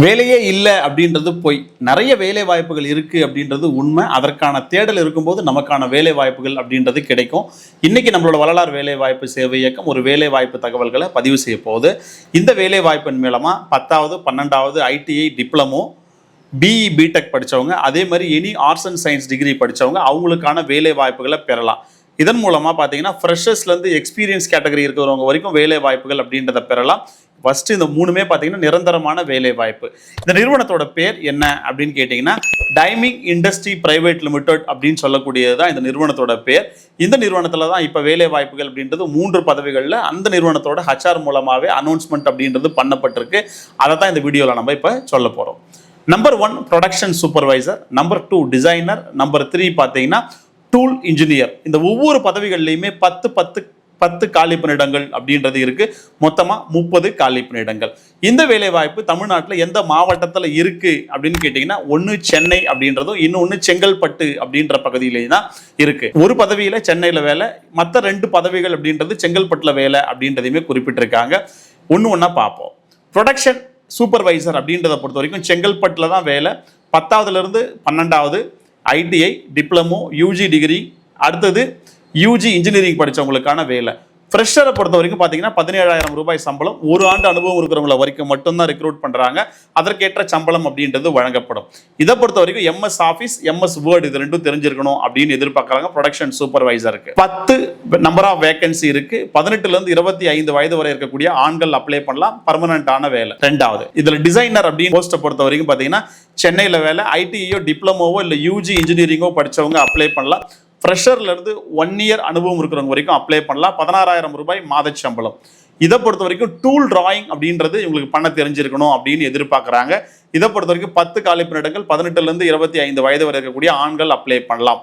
வேலையே இல்லை அப்படின்றது பொய். நிறைய வேலை வாய்ப்புகள் இருக்கு அப்படின்றது உண்மை. அதற்கான தேடல் இருக்கும்போது நமக்கான வேலை வாய்ப்புகள் அப்படின்றது கிடைக்கும். இன்னைக்கு நம்மளோட வள்ளலார் வேலை வாய்ப்பு சேவை இயக்கம் ஒரு வேலை வாய்ப்பு தகவல்களை பதிவு செய்ய போகுது. இந்த வேலை வாய்ப்பின் மூலமா 10வது 12வது ஐடிஐ டிப்ளமோ பிஇ பிடெக் படித்தவங்க, அதே மாதிரி any arts and science degree படித்தவங்க அவங்களுக்கான வேலை வாய்ப்புகளை பெறலாம். இதன் மூலமாக பார்த்தீங்கன்னா ஃப்ரெஷர்ஸ்லேருந்து எக்ஸ்பீரியன்ஸ் கேட்டகரி இருக்கிறவங்க வரைக்கும் வேலை வாய்ப்புகள் அப்படின்றத பெறலாம். ஃபர்ஸ்ட் இந்த மூணுமே பார்த்தீங்கன்னா நிரந்தரமான வேலை வாய்ப்பு. இந்த நிறுவனத்தோட பேர் என்ன அப்படின்னு கேட்டிங்கன்னா டைமிங் இண்டஸ்ட்ரி பிரைவேட் லிமிடெட் அப்படின்னு சொல்லக்கூடியது தான் இந்த நிறுவனத்தோட பேர். இந்த நிறுவனத்தில் தான் இப்போ வேலை வாய்ப்புகள் அப்படின்றது 3 பதவிகளில் அந்த நிறுவனத்தோட ஹச்ஆர் மூலமாகவே அனௌன்ஸ்மெண்ட் அப்படின்றது பண்ணப்பட்டிருக்கு. அதை தான் இந்த வீடியோவில் நம்ம இப்போ சொல்ல போகிறோம். Number 1 production supervisor, number 2 designer, number 3 பார்த்தீங்கன்னா டூல் இன்ஜினியர். இந்த ஒவ்வொரு பதவிகள்லையுமே 10 காலி பணியிடங்கள் அப்படின்றது இருக்கு. மொத்தமாக 30 காலி பணியிடங்கள். இந்த வேலை வாய்ப்பு தமிழ்நாட்டில் எந்த மாவட்டத்தில் இருக்கு அப்படின்னு கேட்டிங்கன்னா ஒன்று சென்னை அப்படின்றதும் இன்னொன்று செங்கல்பட்டு அப்படின்ற பகுதியிலே தான் இருக்கு. ஒரு பதவியில் சென்னையில் வேலை, மற்ற 2 பதவிகள் அப்படின்றது செங்கல்பட்டில் வேலை அப்படின்றதையுமே குறிப்பிட்டிருக்காங்க. ஒன்று ஒன்றா பார்ப்போம். ப்ரொடக்ஷன் சூப்பர்வைசர் அப்படின்றத பொறுத்த வரைக்கும் செங்கல்பட்டில் தான் வேலை. 10வதுலேருந்து 12வது ஐடிஐ டிப்ளமோ யூஜி டிகிரி, அடுத்தது யூஜி இன்ஜினியரிங் படித்தவங்களுக்கான வேலை. ஃப்ரெஷரை பொறுத்த வரைக்கும் பார்த்தீங்கன்னா 17,000 ரூபாய் சம்பளம். 1 ஆண்டு அனுபவம் இருக்கிறவங்கள வரைக்கும் மட்டும்தான் ரெக்ரூட் பண்ணுறாங்க. அதற்கேற்ற சம்பளம் அப்படின்றது வழங்கப்படும். இதை பொறுத்த வரைக்கும் எம்எஸ் ஆஃபீஸ், எம்எஸ் வேர்டு இது ரெண்டும் தெரிஞ்சிருக்கணும் அப்படின்னு எதிர்பார்க்குறாங்க ப்ரொடக்ஷன் சூப்பர்வைசருக்கு. 10 நம்பர் ஆஃப் வேகன்சி இருக்கு. 18லேருந்து 25 வயது வரை இருக்கக்கூடிய ஆண்கள் அப்ளை பண்ணலாம். பர்மனண்டான வேலை. 2வது இதில் டிசைனர் அப்படின்னு போஸ்ட்டை பொறுத்த வரைக்கும் பார்த்தீங்கன்னா சென்னையில் வேலை. ஐடிஐயோ டிப்ளமோவோ இல்லை யூஜி இன்ஜினியரிங்கோ படித்தவங்க அப்ளை பண்ணலாம். ஃப்ரெஷர்லேருந்து 1 இயர் அனுபவம் இருக்கிறவங்க வரைக்கும் அப்ளை பண்ணலாம். 16,000 ரூபாய் மாத சம்பளம். இதை பொறுத்த வரைக்கும் டூல் டிராயிங் அப்படின்றது இவங்களுக்கு பண்ண தெரிஞ்சிருக்கணும் அப்படின்னு எதிர்பார்க்குறாங்க. இதை பொறுத்த வரைக்கும் 10 காலி பணியிடங்கள். 18லேருந்து 25 வயது வரை இருக்கக்கூடிய ஆண்கள் அப்ளை பண்ணலாம்.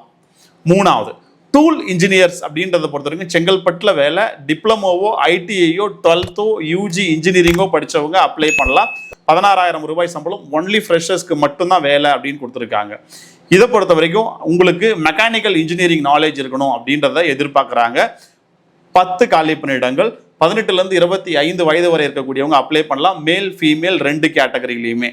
3வது டூல் இன்ஜினியர்ஸ் அப்படின்றத பொறுத்த வரைக்கும் செங்கல்பட்டில் வேலை. டிப்ளமோவோ ஐடிஐயோ 12தோ யூஜி இன்ஜினியரிங்கோ படித்தவங்க அப்ளை பண்ணலாம். 16,000 ரூபாய் சம்பளம். ஒன்லி ஃப்ரெஷர்ஸ்க்கு மட்டும்தான் வேலை அப்படின்னு கொடுத்துருக்காங்க. இதை பொறுத்த வரைக்கும் உங்களுக்கு மெக்கானிக்கல் இன்ஜினியரிங் நாலேஜ் இருக்கணும் அப்படின்றத எதிர்பார்க்குறாங்க. 10 காலி பணியிடங்கள். 18லேருந்து 25 வயது வரை இருக்கக்கூடியவங்க அப்ளை பண்ணலாம். Male female 2 கேட்டகரியிலையுமே.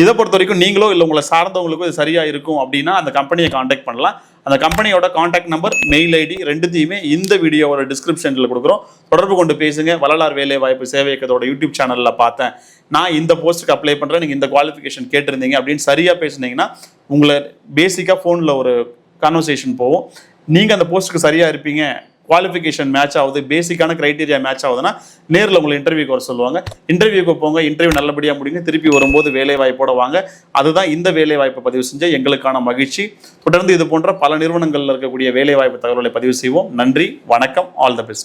இதை பொறுத்த வரைக்கும் நீங்களோ இல்லை உங்களை சார்ந்தவங்களுக்கும் இது சரியாக இருக்கும் அப்படின்னா அந்த கம்பெனியை காண்டாக்ட் பண்ணலாம். அந்த கம்பெனியோட காண்டாக்ட் நம்பர், மெயில் ஐடி ரெண்டுத்தையுமே இந்த வீடியோவோட டிஸ்கிரிப்ஷனில் கொடுக்குறோம். தொடர்பு கொண்டு பேசுங்க. வள்ளலார் வேலை வாய்ப்பு சேவை இயக்கத்தோட யூடியூப் சேனலில் பார்த்தேன், நான் இந்த போஸ்ட்டுக்கு அப்ளை பண்ணுறேன், நீங்கள் இந்த குவாலிஃபிகேஷன் கேட்டிருந்தீங்க அப்படின்னு சரியாக பேசுனீங்கன்னா உங்களை பேசிக்காக ஃபோனில் ஒரு கான்வர்சேஷன் போகும். நீங்கள் அந்த போஸ்ட்டுக்கு சரியாக இருப்பீங்க, குவாலிஃபிகேஷன் மேட்ச் ஆகுது, பேசிக்கான கிரைட்டீரியா மேட்ச் ஆகுதுன்னா நேரில் உங்களை இன்டர்வியூக்கு வர சொல்லுவாங்க. இன்டர்வியூக்கு போங்க, இன்டர்வியூ நல்லபடியாக முடிங்க, திருப்பி வரும்போது வேலை வாய்ப்போட வாங்க. அதுதான் இந்த வேலை வாய்ப்பை பதிவு செஞ்ச எங்களுக்கான மகிழ்ச்சி. தொடர்ந்து இது போன்ற பல நிறுவனங்களில் இருக்கக்கூடிய வேலை வாய்ப்பு தகவல்களை பதிவு செய்வோம். நன்றி, வணக்கம், ஆல் த பெஸ்ட்.